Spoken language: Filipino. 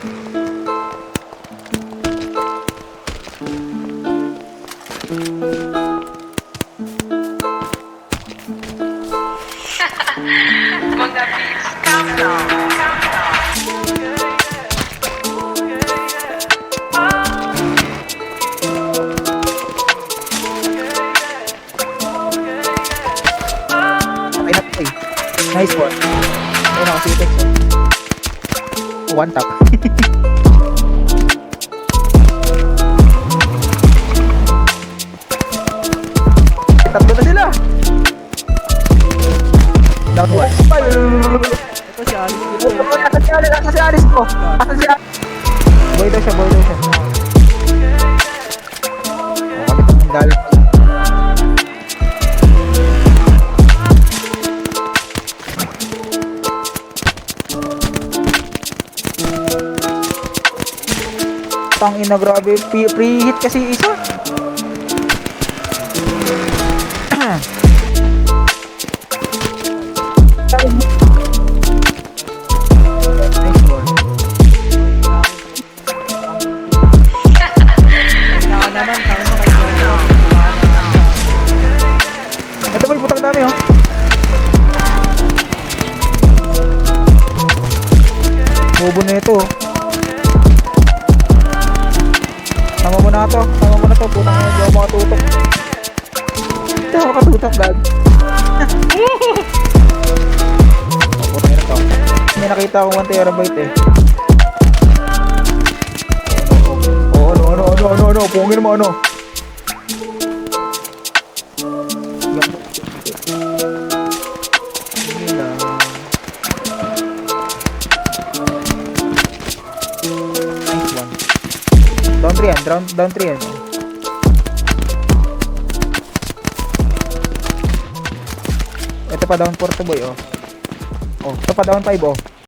Mga beats, countdown, Okay na po eh. Nice one. Ayun ako si Tex. One tap. Tatlo na sila. Down one. Ito si Alice dito. Nasa si Alice ko. Nasa si Alice. Boy daw siya, boy daw siya. Kapit ang dali. Tangina, grabe. Pre-hit kasi isa. Nice one. Saka naman, kami sa kanya. Ito may putang dami oh. Bobo na ito. Tama mo na to. Tama mo na to. Putang na, hindi ako makatutok. Hindi ako makatutok, dad. Putang na to. May nakita akong 1 terabyte eh. Ano. Pungin mo ano. Sige lang. Nice one. Down 3 yan. Down 3 yan. Ito pa down 4 to boy oh. Oh, ito pa down 5 oh.